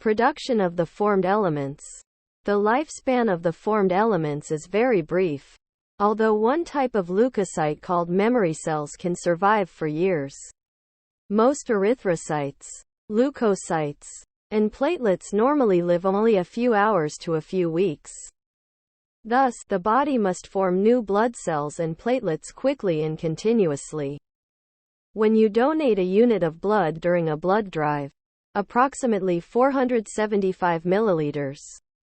Production of the formed elements. The lifespan of the formed elements is very brief, although one type of leukocyte called memory cells can survive for years. Most erythrocytes, leukocytes, and platelets normally live only a few hours to a few weeks. Thus, the body must form new blood cells and platelets quickly and continuously. When you donate a unit of blood during a blood drive, approximately 475 milliliters,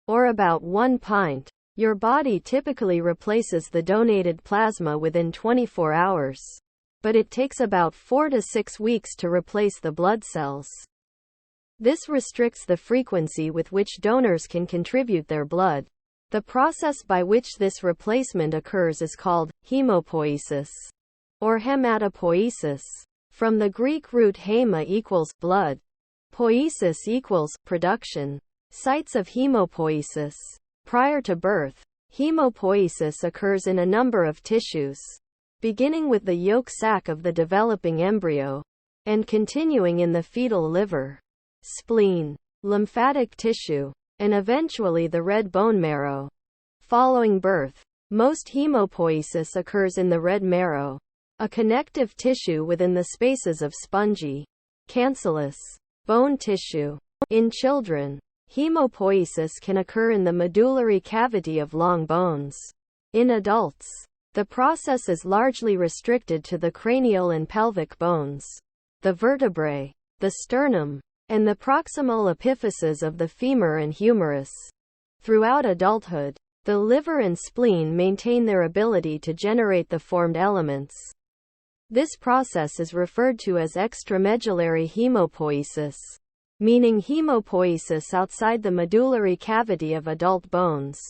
or about 1 pint, your body typically replaces the donated plasma within 24 hours. But it takes about 4 to 6 weeks to replace the blood cells. This restricts the frequency with which donors can contribute their blood. The process by which this replacement occurs is called hemopoiesis, or hematopoiesis, from the Greek root hema equals blood, poiesis equals production. Sites of hemopoiesis. Prior to birth, hemopoiesis occurs in a number of tissues, beginning with the yolk sac of the developing embryo, and continuing in the fetal liver, spleen, lymphatic tissue, and eventually the red bone marrow. Following birth, most hemopoiesis occurs in the red marrow, a connective tissue within the spaces of spongy, cancellous, bone tissue. In children, hemopoiesis can occur in the medullary cavity of long bones. In adults, the process is largely restricted to the cranial and pelvic bones, the vertebrae, the sternum, and the proximal epiphyses of the femur and humerus. Throughout adulthood, the liver and spleen maintain their ability to generate the formed elements. This process is referred to as extramedullary hemopoiesis, meaning hemopoiesis outside the medullary cavity of adult bones.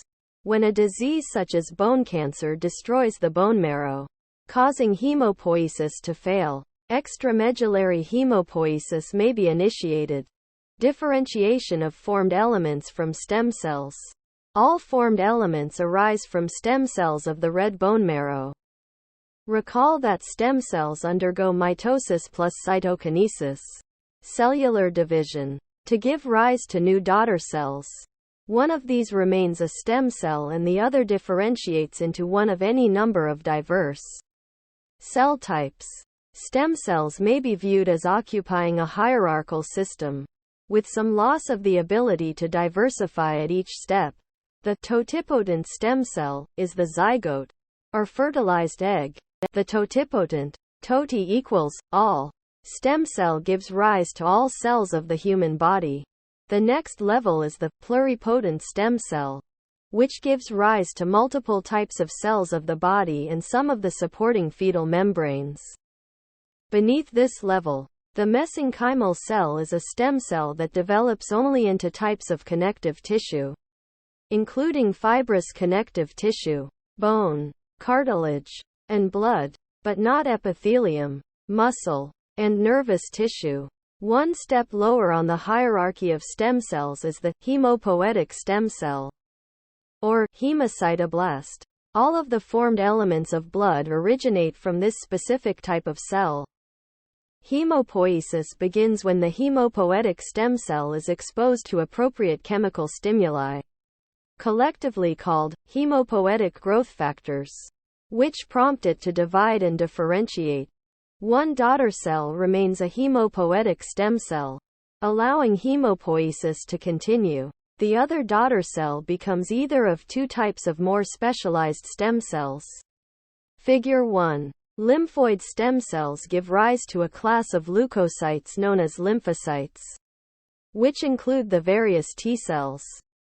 When a disease such as bone cancer destroys the bone marrow, causing hemopoiesis to fail, extramedullary hemopoiesis may be initiated. Differentiation of formed elements from stem cells. All formed elements arise from stem cells of the red bone marrow. Recall that stem cells undergo mitosis plus cytokinesis, cellular division, to give rise to new daughter cells. One of these remains a stem cell and the other differentiates into one of any number of diverse cell types. Stem cells may be viewed as occupying a hierarchical system, with some loss of the ability to diversify at each step. The totipotent stem cell is the zygote, or fertilized egg. The totipotent, toti equals all, stem cell gives rise to all cells of the human body. The next level is the pluripotent stem cell, which gives rise to multiple types of cells of the body and some of the supporting fetal membranes. Beneath this level, the mesenchymal cell is a stem cell that develops only into types of connective tissue, including fibrous connective tissue, bone, cartilage, and blood, but not epithelium, muscle, and nervous tissue. One step lower on the hierarchy of stem cells is the hemopoietic stem cell, or hemocytoblast. All of the formed elements of blood originate from this specific type of cell. Hemopoiesis begins when the hemopoietic stem cell is exposed to appropriate chemical stimuli, collectively called hemopoietic growth factors, which prompt it to divide and differentiate. One daughter cell remains a hemopoietic stem cell, allowing hemopoiesis to continue. The other daughter cell becomes either of two types of more specialized stem cells. Figure 1. Lymphoid stem cells give rise to a class of leukocytes known as lymphocytes, which include the various T cells,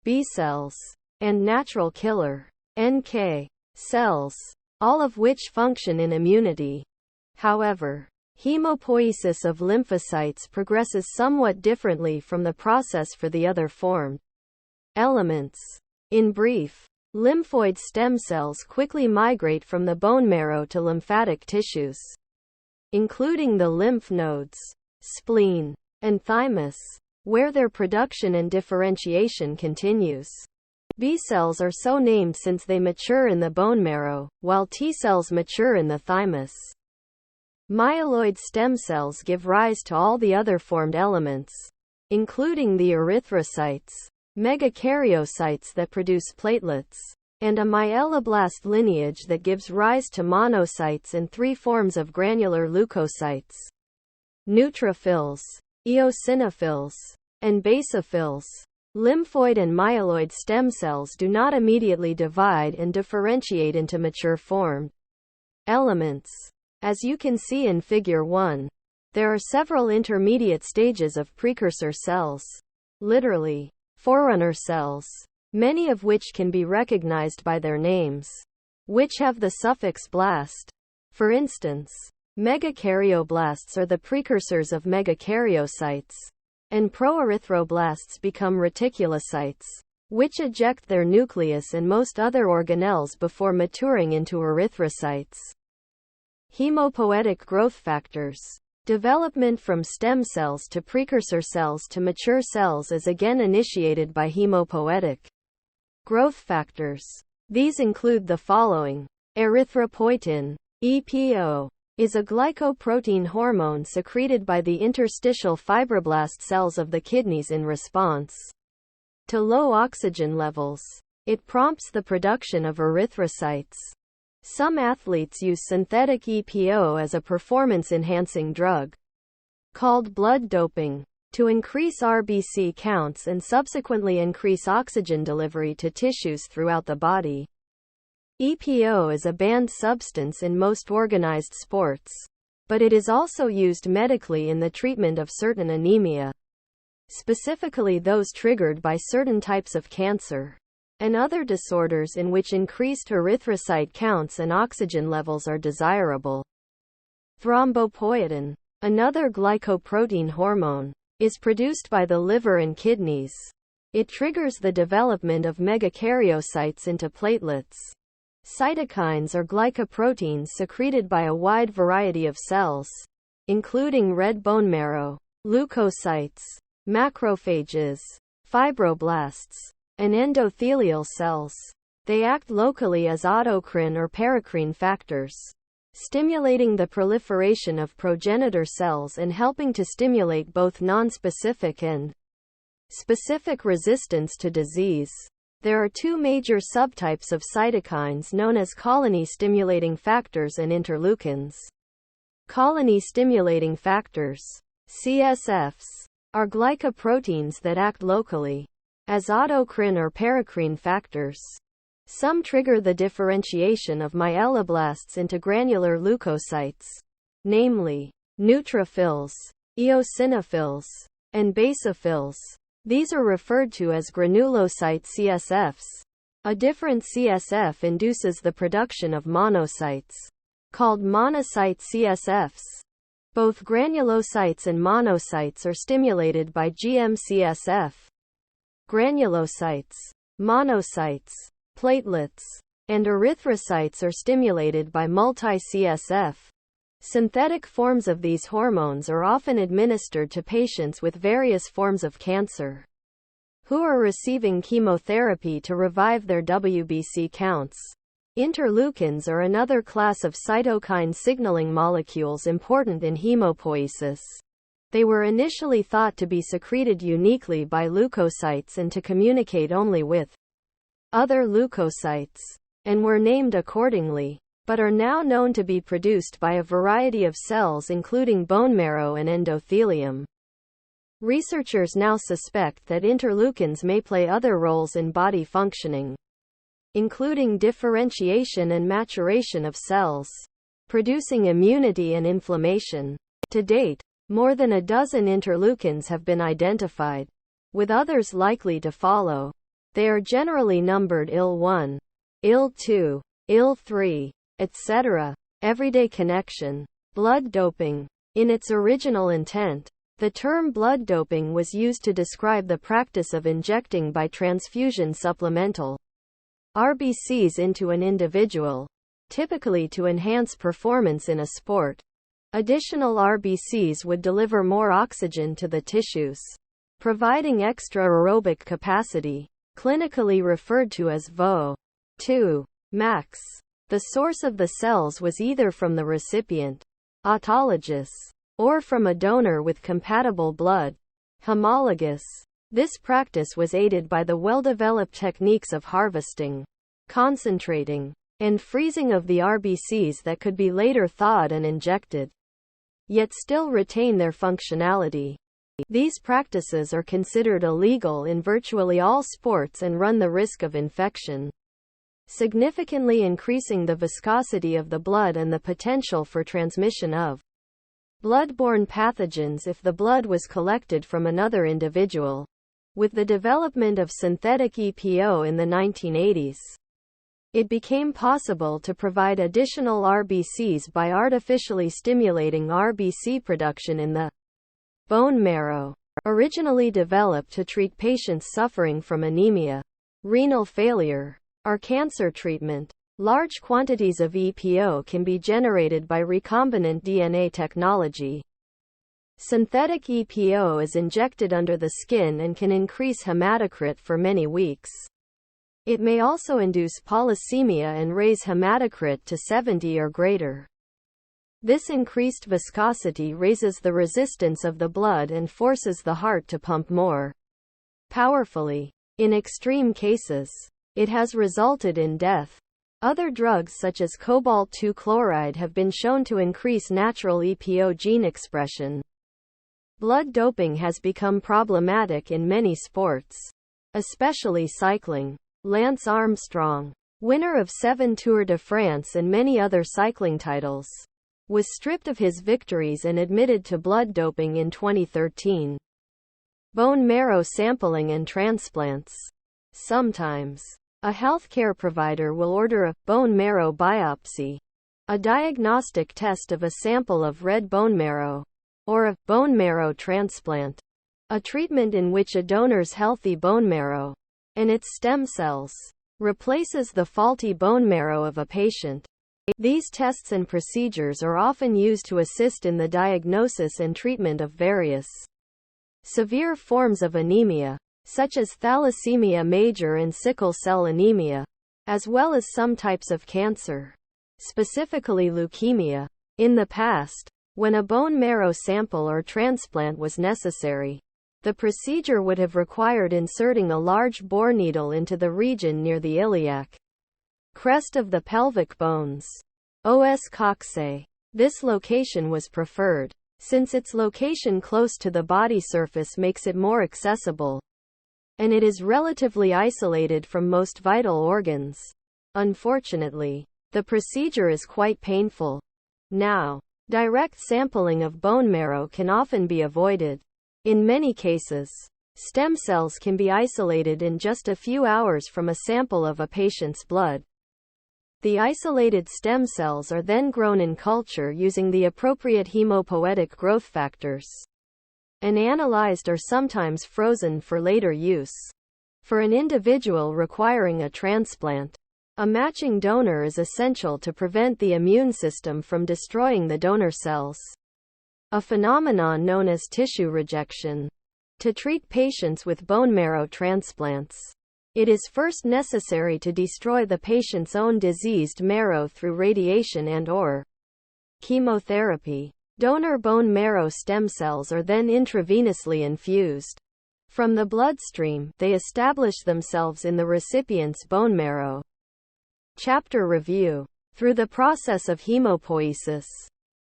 B cells, and natural killer NK cells, all of which function in immunity. However, hemopoiesis of lymphocytes progresses somewhat differently from the process for the other formed elements. In brief, lymphoid stem cells quickly migrate from the bone marrow to lymphatic tissues, including the lymph nodes, spleen, and thymus, where their production and differentiation continues. B cells are so named since they mature in the bone marrow, while T cells mature in the thymus. Myeloid stem cells give rise to all the other formed elements, including the erythrocytes, megakaryocytes that produce platelets, and a myeloblast lineage that gives rise to monocytes and 3 forms of granular leukocytes: neutrophils, eosinophils, and basophils. Lymphoid and myeloid stem cells do not immediately divide and differentiate into mature formed elements. As you can see in Figure 1, there are several intermediate stages of precursor cells, literally, forerunner cells, many of which can be recognized by their names, which have the suffix blast. For instance, megakaryoblasts are the precursors of megakaryocytes, and proerythroblasts become reticulocytes, which eject their nucleus and most other organelles before maturing into erythrocytes. Hemopoietic growth factors. Development from stem cells to precursor cells to mature cells is again initiated by hemopoietic growth factors. These include the following. Erythropoietin, EPO, is a glycoprotein hormone secreted by the interstitial fibroblast cells of the kidneys in response to low oxygen levels. It prompts the production of erythrocytes. Some athletes use synthetic EPO as a performance-enhancing drug, called blood doping, to increase RBC counts and subsequently increase oxygen delivery to tissues throughout the body. EPO is a banned substance in most organized sports, but it is also used medically in the treatment of certain anemia, specifically those triggered by certain types of cancer, and other disorders in which increased erythrocyte counts and oxygen levels are desirable. Thrombopoietin, another glycoprotein hormone, is produced by the liver and kidneys. It triggers the development of megakaryocytes into platelets. Cytokines are glycoproteins secreted by a wide variety of cells, including red bone marrow, leukocytes, macrophages, fibroblasts, and endothelial cells. They act locally as autocrine or paracrine factors, stimulating the proliferation of progenitor cells and helping to stimulate both nonspecific and specific resistance to disease. There are 2 major subtypes of cytokines known as colony-stimulating factors and interleukins. Colony-stimulating factors, CSFs, are glycoproteins that act locally as autocrine or paracrine factors. Some trigger the differentiation of myeloblasts into granular leukocytes, namely, neutrophils, eosinophils, and basophils. These are referred to as granulocyte CSFs. A different CSF induces the production of monocytes, called monocyte CSFs. Both granulocytes and monocytes are stimulated by GM-CSF. Granulocytes, monocytes, platelets, and erythrocytes are stimulated by multi-CSF. Synthetic forms of these hormones are often administered to patients with various forms of cancer who are receiving chemotherapy to revive their WBC counts. Interleukins are another class of cytokine signaling molecules important in hemopoiesis. They were initially thought to be secreted uniquely by leukocytes and to communicate only with other leukocytes, and were named accordingly, but are now known to be produced by a variety of cells including bone marrow and endothelium. Researchers now suspect that interleukins may play other roles in body functioning, including differentiation and maturation of cells, producing immunity and inflammation. To date, more than a dozen interleukins have been identified, with others likely to follow. They are generally numbered IL-1, IL-2, IL-3, etc. Everyday connection. Blood doping. In its original intent, the term blood doping was used to describe the practice of injecting by transfusion supplemental RBCs into an individual, typically to enhance performance in a sport. Additional RBCs would deliver more oxygen to the tissues, providing extra aerobic capacity, clinically referred to as VO2 max. The source of the cells was either from the recipient, autologous, or from a donor with compatible blood. Homologous. This practice was aided by the well-developed techniques of harvesting, concentrating, and freezing of the RBCs that could be later thawed and injected, yet still retain their functionality. These practices are considered illegal in virtually all sports and run the risk of infection, significantly increasing the viscosity of the blood and the potential for transmission of blood-borne pathogens if the blood was collected from another individual. With the development of synthetic EPO in the 1980s, it became possible to provide additional RBCs by artificially stimulating RBC production in the bone marrow. Originally developed to treat patients suffering from anemia, renal failure, or cancer treatment, large quantities of EPO can be generated by recombinant DNA technology. Synthetic EPO is injected under the skin and can increase hematocrit for many weeks. It may also induce polycythemia and raise hematocrit to 70 or greater. This increased viscosity raises the resistance of the blood and forces the heart to pump more powerfully. In extreme cases, it has resulted in death. Other drugs such as cobalt-2 chloride have been shown to increase natural EPO gene expression. Blood doping has become problematic in many sports, especially cycling. Lance Armstrong, winner of 7 Tour de France and many other cycling titles, was stripped of his victories and admitted to blood doping in 2013. Bone marrow sampling and transplants. Sometimes, a healthcare provider will order a bone marrow biopsy, a diagnostic test of a sample of red bone marrow, or a bone marrow transplant, a treatment in which a donor's healthy bone marrow and its stem cells replaces the faulty bone marrow of a patient. These tests and procedures are often used to assist in the diagnosis and treatment of various severe forms of anemia, such as thalassemia major and sickle cell anemia, as well as some types of cancer, specifically leukemia. In the past, when a bone marrow sample or transplant was necessary, the procedure would have required inserting a large bore needle into the region near the iliac crest of the pelvic bones, os coxae. This location was preferred, since its location close to the body surface makes it more accessible, and it is relatively isolated from most vital organs. Unfortunately, the procedure is quite painful. Now, direct sampling of bone marrow can often be avoided. In many cases, stem cells can be isolated in just a few hours from a sample of a patient's blood. The isolated stem cells are then grown in culture using the appropriate hemopoietic growth factors, and analyzed or sometimes frozen for later use. For an individual requiring a transplant, a matching donor is essential to prevent the immune system from destroying the donor cells, a phenomenon known as tissue rejection. To treat patients with bone marrow transplants, it is first necessary to destroy the patient's own diseased marrow through radiation and/or chemotherapy. Donor bone marrow stem cells are then intravenously infused. From the bloodstream, they establish themselves in the recipient's bone marrow. Chapter Review. Through the process of hemopoiesis,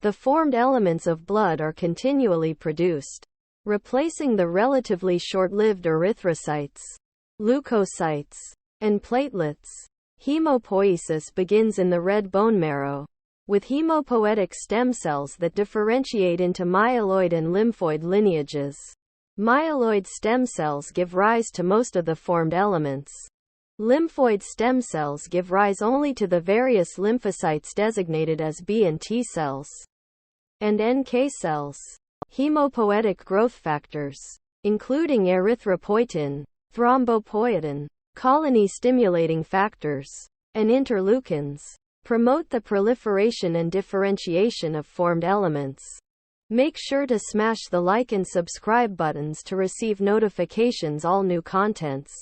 the formed elements of blood are continually produced, replacing the relatively short-lived erythrocytes, leukocytes, and platelets. Hemopoiesis begins in the red bone marrow, with hemopoietic stem cells that differentiate into myeloid and lymphoid lineages. Myeloid stem cells give rise to most of the formed elements. Lymphoid stem cells give rise only to the various lymphocytes designated as B and T cells, and NK cells. Hemopoietic growth factors, including erythropoietin, thrombopoietin, colony-stimulating factors, and interleukins, promote the proliferation and differentiation of formed elements. Make sure to smash the like and subscribe buttons to receive notifications all new contents.